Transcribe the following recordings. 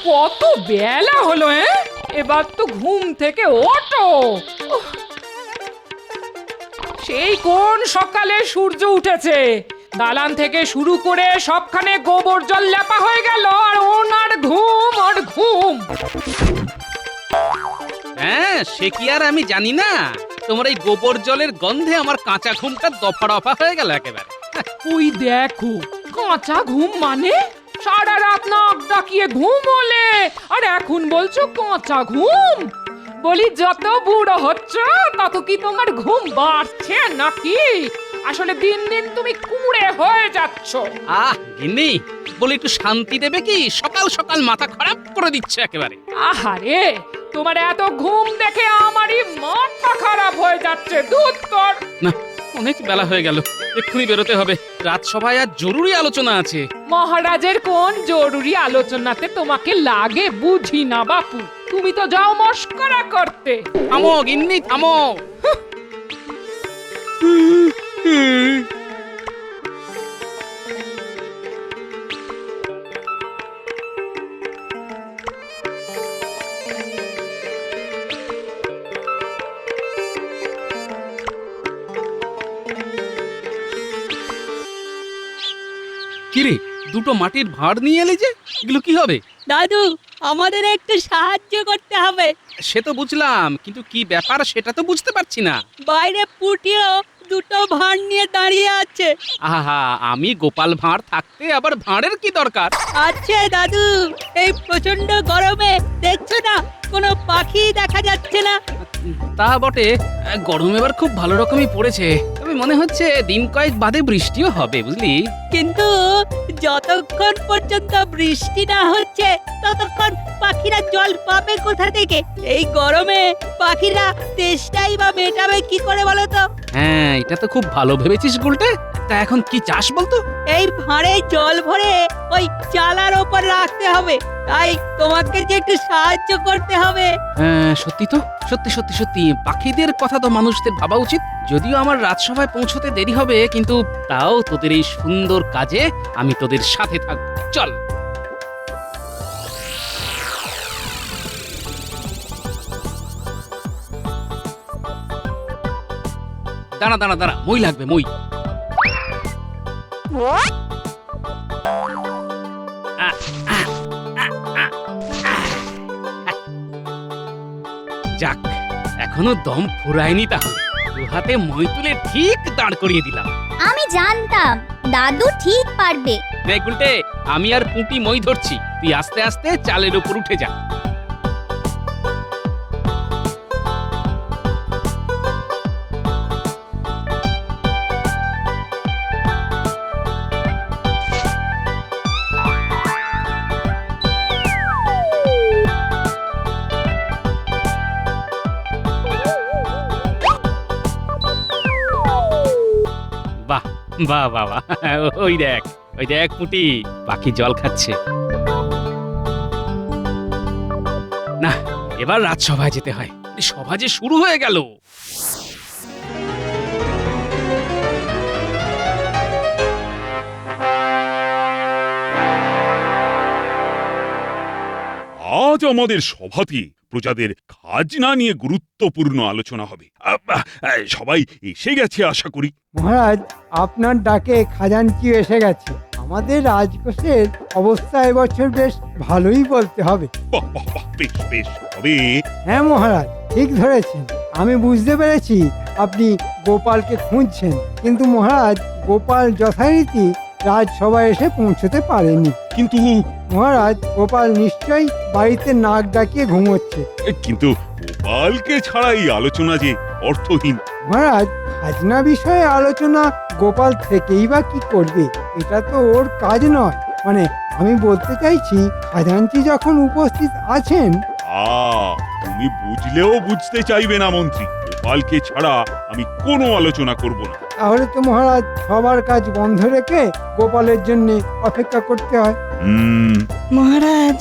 কত বেলা হলো এবার তো ঘুম থেকে ওঠো। উফ, সেই কোন সকালে সূর্য উঠেছে, দালান থেকে শুরু করে সবখানে গোবর জল লেপা হয়ে গেল, আর ওনার ঘুম আর ঘুম। হ্যাঁ, সে কি আর আমি জানি না? তোমার এই গোবর জলের গন্ধে আমার কাঁচা ঘুমটা দফা রফা হয়ে গেল একেবারে। ওই দেখো, কাঁচা ঘুম মানে সারা রাত নাক ডাকিয়ে ঘুমোলে, আর এখন বলছো কাঁচা ঘুম? বলি যত বুড়ো হচ্ছ তত কি তোমার ঘুম বাড়ছে নাকি? আসলে দিন দিন তুমি কুঁড়ে হয়ে যাচ্ছ। গিন্নি, বলি একটু শান্তি দেবে কি? সকাল সকাল মাথা খারাপ করে দিচ্ছে একেবারে। আহারে, তোমার এত ঘুম দেখে আমারই মাথা খারাপ হয়ে যাচ্ছে। দুধ কর না, অনেক বেলা হয়ে গেল, এক্ষুনি বেরোতে হবে। রাজসভায় আর জরুরি আলোচনা আছে। মহারাজের কোন জরুরি আলোচনাতে তোমাকে লাগে বুঝি না বাপু। তুমি তো যাও মস্করা করতে। থামো গিন্নি, থামো। কিরে, দুটো মাটির ভাঁড় নিয়ে এলি যে, এগুলো কি হবে? দাদু, আমাদের একটু সাহায্য করতে হবে। সে তো বুঝলাম, কিন্তু কি ব্যাপার সেটা তো বুঝতে পারছি না। বাইরে পুটিও দুটো ভাঁড় নিয়ে দাঁড়িয়ে আছে। আহা, আমি গোপাল ভাঁড় থাকতে আবার ভাঁড়ের কি দরকার? আছে দাদু, এই প্রচন্ড গরমে দেখছো না কোনো পাখি দেখা যাচ্ছে না। তা বটে, গরম এবার খুব ভালো রকমই পড়েছে। তবে মনে হচ্ছে দিন কয়েক বাদে বৃষ্টিও হবে, বুঝলি? কিন্তু যতক্ষণ পর্যন্ত বৃষ্টি না হচ্ছে ততক্ষণ পাখিরা জল পাবে কোথা থেকে? এই গরমে পাখিরা তেষ্টাই বা মেটাবে কি করে বলো তো? হ্যাঁ, এটা তো খুব ভালো ভেবেছিস গুলটে। তা এখন কি চাস বলতো? এই ভাঁড়ে জল ভরে ওই চালার ওপর রাখতে হবে। তাই তোমাকে যে একটু সাহায্য করতে হবে। হ্যাঁ, সত্যি তো, সত্যি সত্যি সত্যি পাখিদের কথা তো মানুষদের ভাবা উচিত। যদিও আমার রাজসভায় পৌঁছতে দেরি হবে, কিন্তু তাও তোদের এই সুন্দর কাজে আমি তোদের সাথে থাকবো। চল। দাঁড়া দাঁড়া দাঁড়া, মই লাগবে, মই। যাক, এখনো দম ফুরায়নি, তাহলে দু হাতে মই তুলে ঠিক দাঁড় করিয়ে দিলাম। আমি জানতাম দাদু ঠিক পারবে। এই গুলটে, আমি আর পুঁটি মই ধরছি, তুই আস্তে আস্তে চালের উপর উঠে যা। বাহ বাহ বাহ বাহ, ওই দেখ, ওই দেখ পুঁটি, পাখি জল খাচ্ছে। না, এবার রাজসভায় যেতে হয়। সভা যে শুরু হয়ে গেল। আজ আমাদের সভাতে প্রজাদের খাজনা নিয়ে গুরুত্বপূর্ণ আলোচনা হবে। সবাই এসে গেছে আশা করি। মহারাজ, আপনার ডাকে খাজাঞ্চি এসে গেছে। আমাদের রাজকোষের অবস্থা এবছর বেশ ভালোই বলতে হবে। বাহ বাহ বাহ, বেশ বেশ। তবে হ্যাঁ মহারাজ, ঠিক ধরেছেন। আমি বুঝতে পেরেছি আপনি গোপালকে খুঁজছেন, কিন্তু মহারাজ, গোপাল যথারীতি রাজসভায় এসে পৌঁছতে পারেনি। কিন্তু মহারাজ, গোপাল নিশ্চয়ই বাড়িতে নাক ডাকিয়ে ঘুমোচ্ছে। কিন্তু গোপালকে ছাড়া এই আলোচনা যে অর্থহীন। মহারাজ, খাজনা বিষয়ে আলোচনা গোপাল থেকেই বা কি করবে? এটা তো ওর কাজ নয়। মানে আমি বলতে চাইছি, খাজাঞ্চি যখন উপস্থিত আছেন। তুমি বুঝলেও বুঝতে চাইবে না মন্ত্রী। গোপালকে ছাড়া আমি কোনো আলোচনা করব না। তাহলে তো মহারাজ, সবার কাজ বন্ধ রেখে গোপালের জন্য অপেক্ষা করতে হয়। মহারাজ,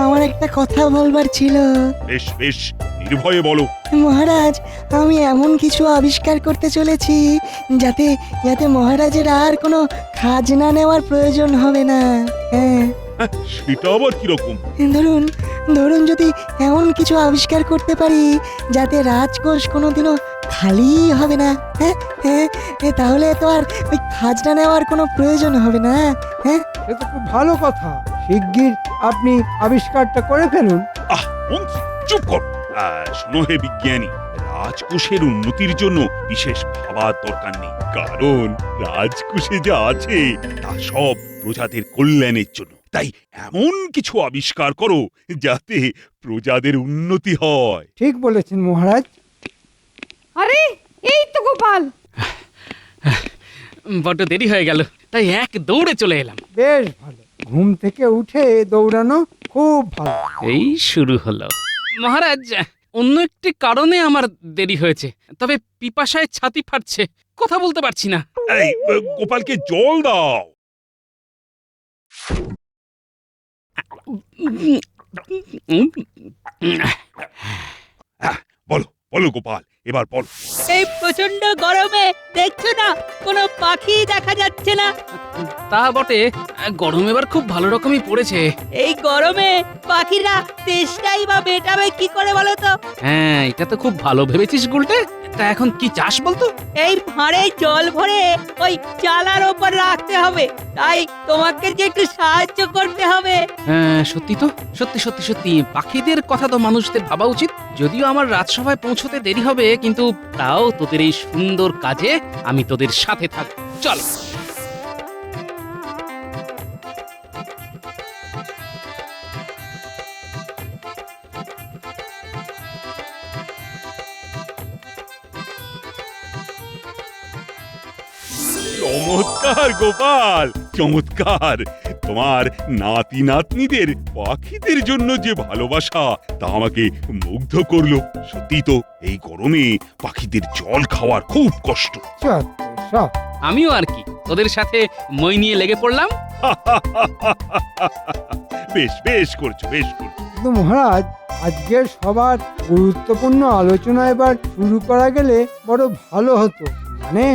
আমার একটা কথা বলবার ছিল। বেশ বেশ, নির্ভয়ে বলো। মহারাজ, আমি এমন কিছু আবিষ্কার করতে চলেছি যাতে যাতে মহারাজের আর কোনো খাজনা নেওয়ার প্রয়োজন হবে না। হ্যাঁ। সেটা আবার কিরকম? ধরুন ধরুন যদি এমন কিছু আবিষ্কার করতে পারি যাতে রাজকোষ কোনোদিনও খালি হবে না, হ্যাঁ হ্যাঁ, তাহলে তো আর ওই খাজনা নেওয়ার কোনো প্রয়োজন হবে না। হ্যাঁ, সে তো খুব ভালো কথা। শিগগির আপনি আবিষ্কারটা করে ফেলুন। মন্ত্রী চুপ কর। শোনো হে বিজ্ঞানী, রাজকোষের উন্নতির জন্য বিশেষ ভাবার দরকার নেই, কারণ রাজকোষে যা আছে তা সব প্রজাদের কল্যাণের জন্য। তাই এমন কিছু আবিষ্কার করো যাতে প্রজাদের উন্নতি হয়। ঠিক বলেছেন মহারাজ। আরে এই তো গোপাল। বড্ড দেরি হয়ে গেল, তাই এক দৌড়ে চলে এলাম। বেশ ভালো, ঘুম থেকে উঠে দৌড়ানো খুব ভালো। এই শুরু হলো। মহারাজ, অন্য একটি কারণে আমার দেরি হয়েছে, তবে পিপাসায় ছাতি ফাটছে, কথা বলতে পারছি না। এই গোপালকে জল দাও। বলো বলো গোপাল, এবার বলো। এই প্রচন্ড গরমে দেখছো না কোনো পাখি দেখা যাচ্ছে না। তা বটে, গরম এবার খুব ভালো রকমই পড়েছে। এই গরমে পাখিরা তেষ্টাই বা মেটাবে কি করে বলো তো? হ্যাঁ, এটা তো খুব ভালো ভেবেছিস গুলটে। তা এখন কি চাস বলতো? এই ভাঁড়ে জল ভরে ওই চালার ওপর রাখতে হবে, তাই তোমাকে যে একটু সাহায্য করতে হবে। হ্যাঁ, সত্যি তো, সত্যি সত্যি সত্যি পাখিদের কথা তো মানুষদের ভাবা উচিত। যদিও আমার রাজসভায় পৌঁছতে দেরি হবে, কিন্তু তাও তোদের এই সুন্দর কাজে আমি তোদের সাথে থাকব। চল। চমৎকার গোপাল, চমৎকার। তোমার নাতি নাতনিদের পাখিদের জন্য যে ভালোবাসা তা আমাকে মুগ্ধ করলো। সত্যি তো, এই গরমে পাখিদের জল খাওয়ার খুব কষ্ট। সব সব আমিও আর কি তোদের সাথে মই নিয়ে লেগে পড়লাম। বেশ বেশ করছো, বেশ করছো। কিন্তু মহারাজ, আজকের সবার গুরুত্বপূর্ণ আলোচনা এবার শুরু করা গেলে বড় ভালো হতো। মানে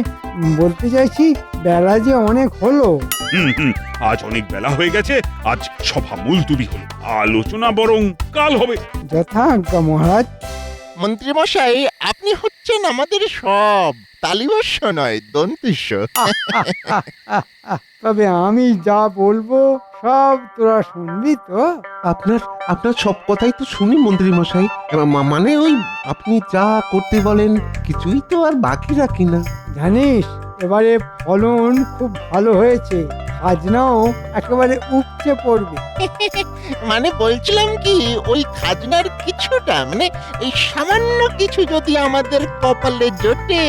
বলতে চাইছি, বেলা যে অনেক হলো। হুম, আজ অনেক বেলা হয়ে গেছে। আজ সভা মুলতুবি হলো, আলোচনা বরং কাল হবে। যথা আজ্ঞা মহারাজ। মন্ত্রীমশাই, আপনি হচ্ছেন আমাদের সব, তালিবস্য নয়, দন্তিস্য। তবে আমি যা বলবো সব তোরা শুনবি তো? আপনার আপনার সব কথাই তো শুনি মন্ত্রী মশাই। মানে ওই আপনি যা করতে বলেন কিছুই তো আর বাকি রাখি না। জানিস, এবারে ফলন খুব ভালো হয়েছে, খাজনাও একেবারে উপচে পড়বে। মানে বলছিলাম কি, ওই খাজনার কিছুটা, মানে এই সামান্য কিছু যদি আমাদের কপালে জোটে,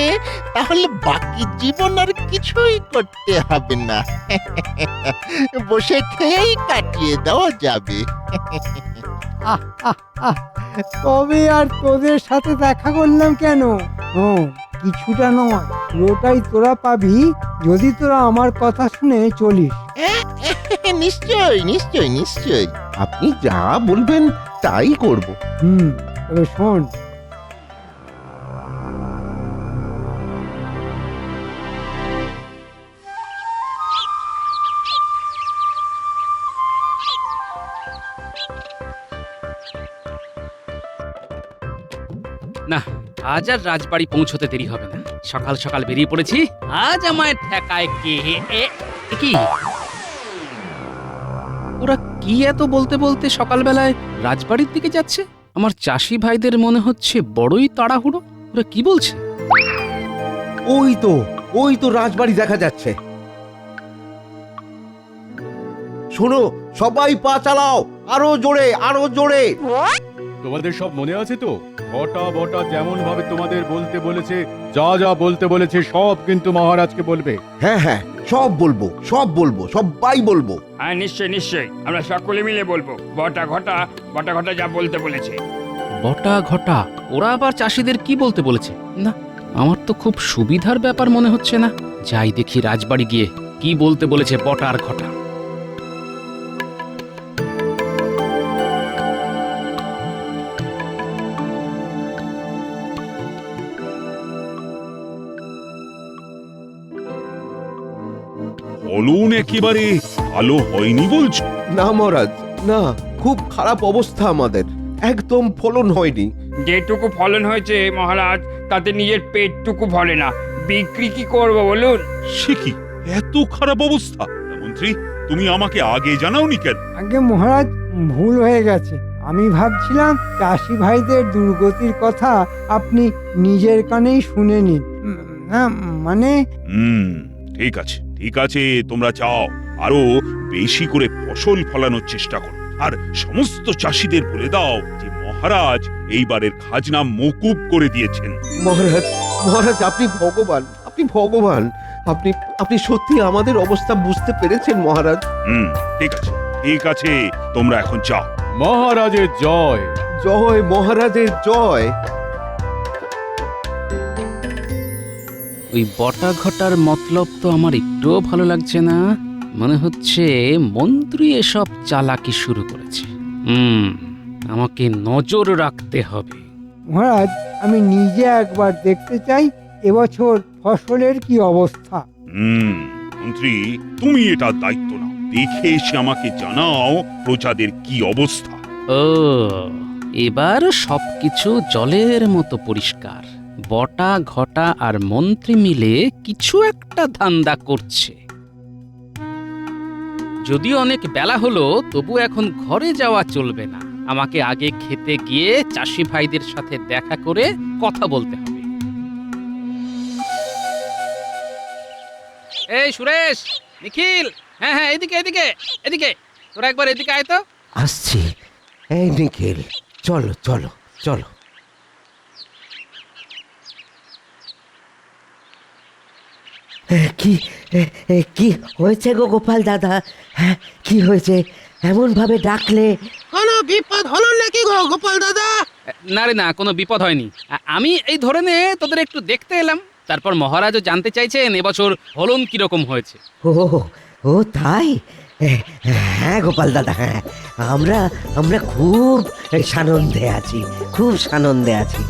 তাহলে বাকি জীবন আর কিছুই করতে হবে না। বসে খেয়েই কাটিয়ে দেওয়া যাবে। তবে আর তোদের সাথে দেখা করলাম কেন? কিছুটা নয়, পুরোটাই তোরা পাবি যদি তোরা আমার কথা শুনে চলিস। নিশ্চয়ই নিশ্চয়ই নিশ্চয়ই। আপনি যা বলবেন তাই করব। তবে শোন, না, আজ আর রাজবাড়ি পৌঁছতে দেরি হবে না। সকাল সকাল বেরিয়ে পড়েছি, আজ আমায় ঠেকায় কে? কি ওরা কি এত বলতে বলতে সকালবেলায় রাজবাড়ির দিকে যাচ্ছে? আমার চাষি ভাইদের মনে হচ্ছে বড়ই তাড়াহুড়ো। ওরা কি বলছে? ওই তো রাজবাড়ি দেখা যাচ্ছে। শোনো, সবাই পা চালাও, আরো জোরে, আরো জোরে। তোমাদের সব মনে আছে তো? বটা বটা যেমন ভাবে তোমাদের বলতে বলেছে, যা যা বলতে বলেছে সব কিন্তু মহারাজকে বলবে। হ্যাঁ, সব বলবো, সবাই বলবো। হ্যাঁ, নিশ্চয়ই নিশ্চয়ই, আমরা সকলে মিলে বলবো। বটা ঘটা যা বলতে বলেছে। বটা ঘটা? ওরা আবার চাষিদের কি বলতে বলেছে? না, আমার তো খুব সুবিধার ব্যাপার মনে হচ্ছে না। যাই দেখি রাজবাড়ি গিয়ে কি বলতে বলেছে বটা আর ঘটা। ফলন একেবারে ভালো হয়নি বলছো? না মহারাজ, না, খুব খারাপ অবস্থা আমাদের, একদম ফলন হয়নি। যেটুকু ফলন হয়েছে মহারাজ, তাতে নিজের পেটটুকু ভরে না, বিক্রি কি করবো বলুন? সে কি, এত খারাপ অবস্থা? মন্ত্রী, তুমি আমাকে আগে জানাওনি কেন? আগে মহারাজ, ভুল হয়ে গেছে। আমি ভাবছিলাম চাষি ভাইদের দুর্গতির কথা আপনি নিজের কানেই শুনে নিন। না মানে, ঠিক আছে, ঠিক আছে, তোমরা চাও আরো বেশি করে ফসল ফলানোর চেষ্টা করো, আর সমস্ত চাষিদের বলে দাও যে মহারাজ এইবারের খাজনা মকুব করে দিয়েছেন। মহারাজ, মহারাজ, আপনি ভগবান, আপনি ভগবান, আপনি আপনি সত্যি আমাদের অবস্থা বুঝতে পেরেছেন মহারাজ। ঠিক আছে, ঠিক আছে, তোমরা এখন যাও। মহারাজের জয়। জয় মহারাজের জয়। ওই বটা ঘটার মতলব তো আমার একটুও ভালো লাগছে না। মনে হচ্ছে মন্ত্রী এসব চালাকি শুরু করেছে। আমাকে নজর রাখতে হবে। মহারাজ, আমি নিজে একবার দেখতে চাই এবছর ফসলের কি অবস্থা। মন্ত্রী, তুমি এটা দায়িত্ব নাও, দেখে এসে আমাকে জানাও প্রজাদের কি অবস্থা। ও, এবার সবকিছু জলের মতো পরিষ্কার। বটা ঘটা আর মন্ত্রী মিলে কিছু একটা ধান্দা করছে। যদিও অনেক বেলা হলো, তবু এখন ঘরে যাওয়া চলবে না। আমাকে আগে খেতে গিয়ে চাষি ভাইদের সাথে দেখা করে কথা বলতে হবে। এই সুরেশ, নিখিল, হ্যাঁ হ্যাঁ, এদিকে এদিকে এদিকে, তোরা একবার এদিকে আয় তো। আসছি। এই নিখিল, চলো চলো চলো। কি কি হয়েছে গো গোপাল দাদা? হ্যাঁ, কি হয়েছে? এমন ভাবে ডাকলে? কোনো বিপদ হলো নাকি গো গোপাল দাদা? না রে, না, কোনো বিপদ হয়নি। আমি এই ধরনে তোদের একটু দেখতে এলাম। তারপর মহারাজও জানতে চাইছেন এবছর ফলন কিরকম হয়েছে। ও ও তাই? হ্যাঁ গোপাল দাদা, হ্যাঁ, আমরা আমরা খুব সানন্দে আছি, খুব সানন্দে আছি।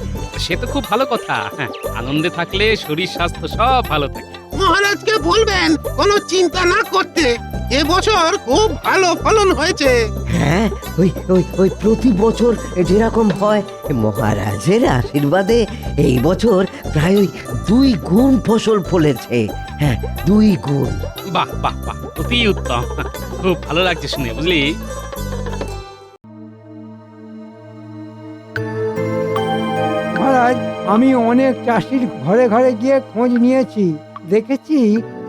সে তো খুব ভালো কথা। হ্যাঁ, আনন্দে থাকলে শরীর স্বাস্থ্য সব ভালো থাকে। মহারাজকে বলবেন কোনো চিন্তা না করতে, এবছর খুব ভালো ফলন হয়েছে। হ্যাঁ, ওই ওই ওই প্রতি বছর যেরকম হয়, মহারাজের আশীর্বাদে এই বছর প্রায় ওই 2 গুণ ফসল ফলেছে। হ্যাঁ, 2 গুণ। বাহ বাহ বাহ, অতি উত্তম, খুব ভালো লাগছে শুনে, বুঝলি। মহারাজ, আমি অনেক চাষির ঘরে ঘরে গিয়ে খোঁজ নিয়েছি, দেখেছি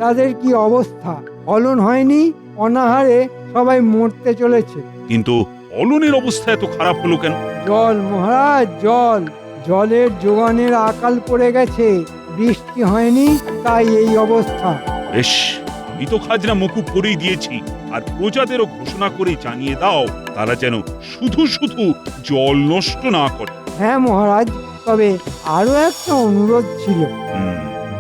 তাদের কি অবস্থা। ফলন হয়নি, অনাহারে সবাই মরতে চলেছে। কিন্তু ফলনের অবস্থা এত খারাপ হলো কেন? জল মহারাজ, জল, জলের যোগানের আকাল পড়ে গেছে। বৃষ্টি হয়নি, তাই এই অবস্থা। বেশ, আমি তো খাজনা মকুব করেই দিয়েছি, আর প্রজাদেরও ঘোষণা করে জানিয়ে দাও তারা যেন শুধু শুধু জল নষ্ট না করে। হ্যাঁ মহারাজ, তবে আরো একটা অনুরোধ ছিল।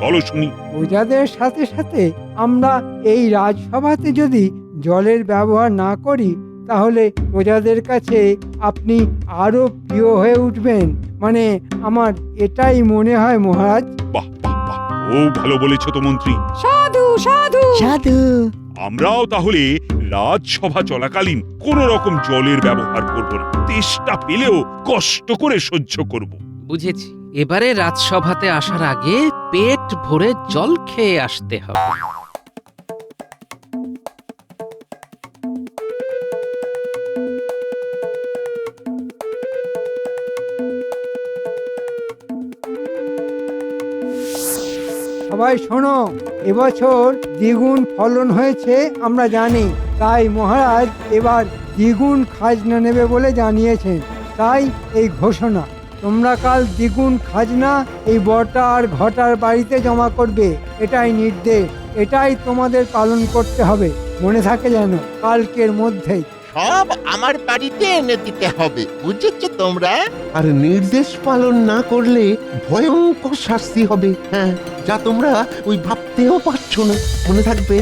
বলো শুনি। প্রজাদের সাথে সাথে আমরা এই রাজসভাতে যদি জলের ব্যবহার না করি, তাহলে প্রজাদের কাছে আপনি আরো প্রিয় হয়ে উঠবেন। মানে আমার এটাই মনে হয় মহারাজ। বাহ বাহ বাহ, খুব ভালো বলেছো তো মন্ত্রী। সাধু সাধু সাধু। আমরাও তাহলে রাজসভা চলাকালীন কোন রকম জলের ব্যবহার করব না, তেষ্টা পেলেও কষ্ট করে সহ্য করব। বুঝেছি, এবারে রাজসভাতে আসার আগে পেট ভরে জল খেয়ে আসতে হবে। সবাই শোনো, এবছর দ্বিগুণ ফলন হয়েছে আমরা জানি, তাই মহারাজ এবার দ্বিগুণ খাজনা নেবে বলে জানিয়েছেন। তাই এই ঘোষণা, তোমরা কাল দ্বিগুণ খাজনা এই বটা আর ঘটার বাড়িতে জমা করবে। এটাই নির্দেশ, এটাই তোমাদের পালন করতে হবে। মনে থাকে যেন, কালকের মধ্যেই। সব আমার বাড়িতে এনে দিতে হবে, বুঝেছো তোমরা? আর নির্দেশ পালন না করলে ভয়ঙ্কর শাস্তি হবে। হ্যাঁ, যা তোমরা ওই ভাবতেও পারছো না। মনে থাকবে।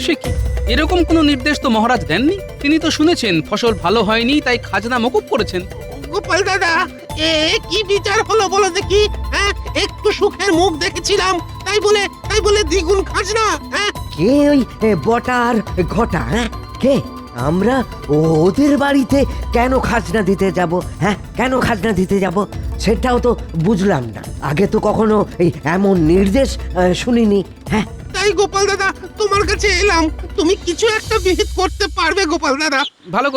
সে কি, এরকম কোনো নির্দেশ তো মহারাজ দেননি। তিনি তো শুনেছেন ফসল ভালো হয়নি, তাই খাজনা মকুব করেছেন। গোপাল দাদা, এ কি বিচার হলো বলো দেখি? হ্যাঁ, একটু সুখের মুখ দেখেছিলাম তাই বলে দ্বিগুণ খাজনা, হ্যাঁ? কে ওই বটা আর ঘটা? হ্যাঁ, কে? আমরা ওদের বাড়িতে কেন খাজনা দিতে যাব? হ্যাঁ, কেন খাজনা দিতে যাব সেটাও তো বুঝলাম না। আগে তো কখনো এই এমন নির্দেশ শুনিনি। হ্যাঁ, তাই গোপাল দাদা তোমার কাছে এলাম, তুমি কিছু একটা বিহিত করতে পারবে গোপাল দাদা? ভালো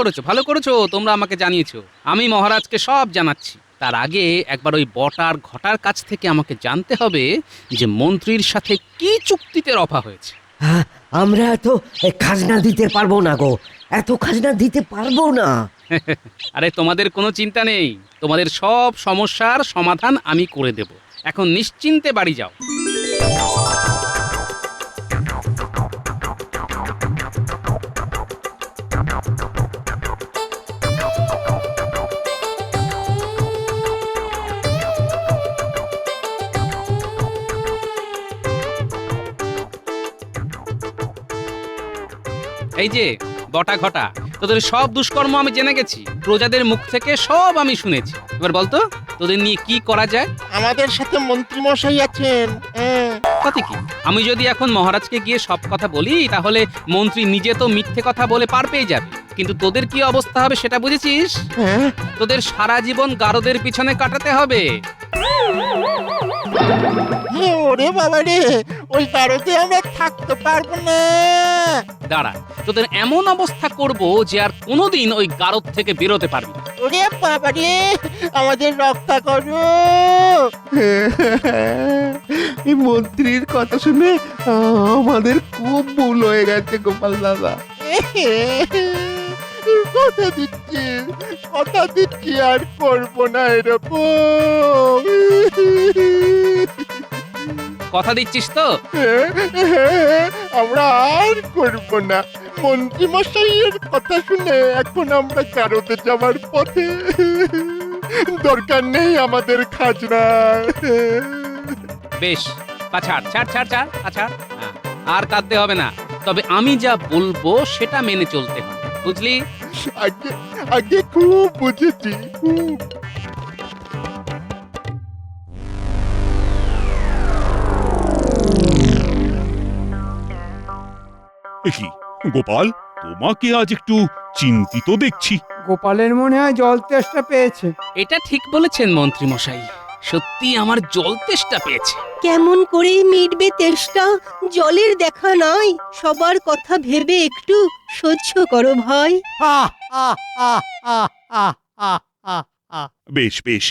করেছো, তোমরা আমাকে জানিয়েছো। আমি মহারাজকে সব জানাচ্ছি। তার আগে একবার ওই বটার ঘটার কাছ থেকে আমাকে জানতে হবে যে মন্ত্রীর সাথে কি চুক্তিতে রফা হয়েছে। হ্যাঁ, আমরা তো খাজনা দিতে পারবো না গো, এত খাজনা দিতে পারবো না। আরে তোমাদের কোনো চিন্তা নেই, তোমাদের সব সমস্যার সমাধান আমি করে দেব। এখন নিশ্চিন্তে বাড়ি যাও। এই যে বটা ঘটা, তোদের সব দুষ্কর্ম আমি জেনে গেছি, প্রজাদের মুখ থেকে সব আমি শুনেছি। এবার বলতো তোদের নিয়ে কি করা যায়? আমাদের সাথে মন্ত্রী মশাই আছেন। তাতে কি, আমি যদি এখন মহারাজকে গিয়ে সব কথা বলি তাহলে মন্ত্রী নিজে তো মিথ্যে কথা বলে পার পেয়ে যাবে, কিন্তু তোদের কি অবস্থা হবে সেটা বুঝেছিস? তোদের সারা জীবন গারদের পিছনে কাটাতে হবে। ওরে বাবা রে, ওই কারোতে আমরা থাকতে পারবো না। দাঁড়া, তোদের এমন অবস্থা করব যে আর কোনোদিন ওই গারদ থেকে বেরোতে পারবি না। ওরে বাবা রে, আমাদের রক্ষা করো। এই মন্ত্রীর কথা শুনে আমাদের খুব ভুল হয়ে গেছে গোপাল দাদা। কথা দিচ্ছি আর করবো না এরকম। কথা দিচ্ছিস তো? আমরা আর করবো না। মন্ত্রী মশাইয়ের কথা শুনে এখন আমরা কারোতে যাওয়ার পথে। দরকার নেই আমাদের খাজনা। বেশ, ছাড় ছাড় ছাড় ছাড় ছাড়, আর কাঁদতে হবে না। তবে আমি যা বলবো সেটা মেনে চলতে হবে, বুঝলি? আগে খুব বুঝেছি, খুব। কি গোপাল, তোমাকে আজ একটু চিন্তিত দেখছি। গোপালের মনে হয় জল তেষ্টা পেয়েছে। এটা ঠিক বলেছেন মন্ত্রী মশাই, সত্যি আমার জল তেষ্টা পেয়েছে। কেমন করে মিটবে তেষ্টা? জলের দেখা নাই। সবার কথা ভেবে একটু সহ্য করো ভাই। বেশ বেশ,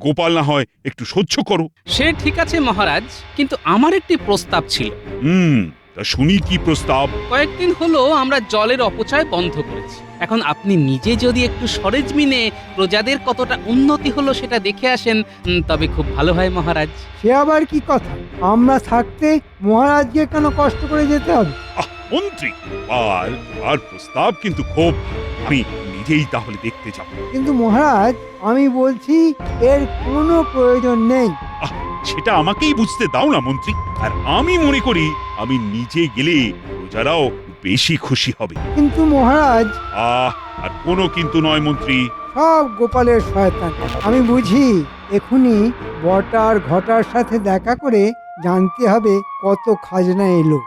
গোপাল না হয় একটু সহ্য করো। সে ঠিক আছে মহারাজ, কিন্তু আমার একটি প্রস্তাব ছিল। তা শুনি কি প্রস্তাব? কয়েকদিন হলো আমরা জলের অপচয় বন্ধ করেছি। এখন আপনি নিজে যদি একটু সরেজমিনে প্রজাদের কতটা উন্নতি হলো সেটা দেখে আসেন, তবে খুব ভালো হয় মহারাজ। সে আবার কি কথা? আমরা থাকতে মহারাজকে কেন কষ্ট করে যেতে হবে? মন্ত্রী, আর প্রস্তাব কিন্তু খুব, আমি নিজেই তাহলে দেখতে যাব। কিন্তু মহারাজ, আমি বলছি এর কোনো প্রয়োজন নেই। সেটা আমাকেই বুঝতে দাও না মন্ত্রী। আর আমি মনে করি আমি নিজে গেলে প্রজারাও বেশি খুশি হবে। কিন্তু মহারাজ। আর কোনো কিন্তু নয় মন্ত্রী, সব গোপালের শয়তান। আমি বুঝি এখুনি বটার ঘটার সাথে দেখা করে জানতে হবে কত খাজনা এলো।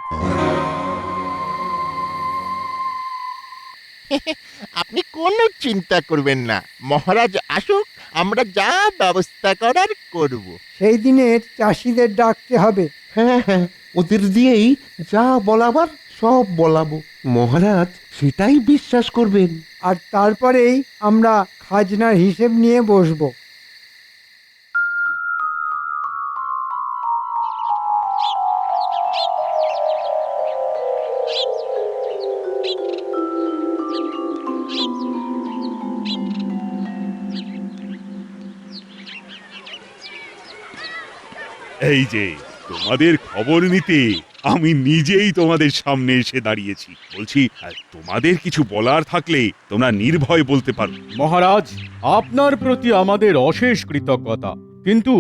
আপনি কোনো চিন্তা করবেন না, মহারাজ আসুক, আমরা যা ব্যবস্থা করার করব। সেই দিনের চাষিদের ডাকতে হবে। হ্যাঁ, ওদের দিয়েই যা বলাবার সব বলাবো। মহারাজ সেটাই বিশ্বাস করবেন। আর তারপরেই আমরা খাজনার হিসেব নিয়ে বসবো। এই যে তোমাদের খবর নিতে আমি নিজেই তোমাদের সামনে এসে দাঁড়িয়েছি। বলছি, তোমাদের কিছু বলার থাকলে তোমরা নির্ভয় বলতে পারো। মহারাজ, আপনার প্রতি আমাদের অশেষ কৃতজ্ঞতা। কিন্তু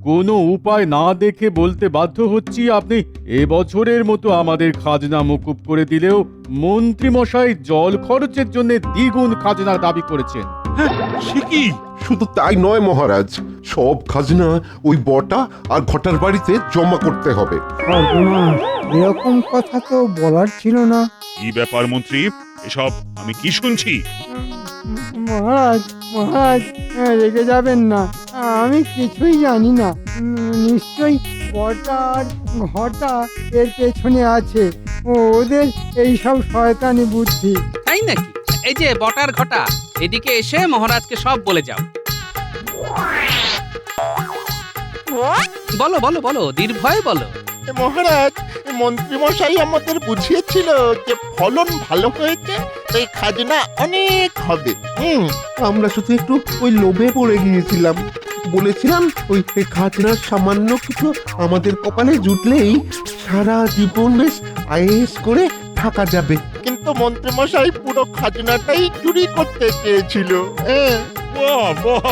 কোনো উপায় না দেখে বলতে বাধ্য হচ্ছি, আপনি এবছরের মতো আমাদের খাজনা মকুব করে দিলেও মন্ত্রী মশাই জল খরচের জন্য দ্বিগুণ খাজনা দাবি করেছেন। সে কি? শুধু তাই নয় মহারাজ, সব খাজনা ওই বটা আর ঘটার বাড়িতে জমা করতে হবে। সর্বনাশ, এরকম কথা তো বলার ছিল না। কি ব্যাপার মন্ত্রী, এসব আমি কি শুনছি? মহারাজ মহারাজ, রেগে যাবেন না, আমি কিছুই জানি না। নিশ্চয়ই বটা আর ঘটা এর পেছনে আছে, ওদের এইসব শয়তানি বুদ্ধি। তাই নাকি? এই যে বটার ঘটা, এদিকে এসে মহারাজকে সব বলে যাও। বলো বলো বলো, নির্ভয়ে বলো। মহারাজ, মন্ত্রী মশাই আমাদের বুঝিয়েছিল যে ফলন ভালো হয়েছে, তাই খাজনা অনেক হবে। আমরা শুধু একটু ওই লোভে পড়ে গিয়েছিলাম। বলেছিলাম ওই খাজনার সামান্য কিছু আমাদের কপালে জুটলেই সারা জীবন বেশ আয়েশ করে থাকা যাবে। কিন্তু মন্ত্রী মশাই পুরো খাজনাটাই চুরি করতে চেয়েছিল। বাহ বাহ,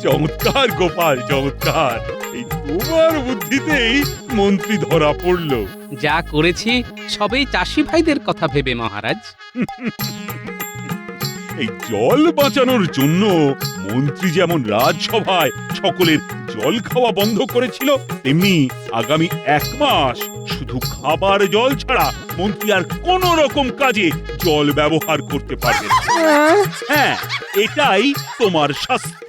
চমৎকার গোপাল, চমৎকার। এই তোমার বুদ্ধিতেই মন্ত্রী ধরা পড়লো। যা করেছি সবেই চাষি ভাইদের কথা ভেবে মহারাজ। এই জল বাঁচানোর জন্য মন্ত্রী যেমন রাজসভায় সকলের জল খাওয়া বন্ধ করেছিল, তেমনি আগামী 1 মাস শুধু খাবার জল ছাড়া মন্ত্রী আর কোন রকম কাজে জল ব্যবহার করতে পারবে না। হ্যাঁ, এটাই তোমার শাস্তি।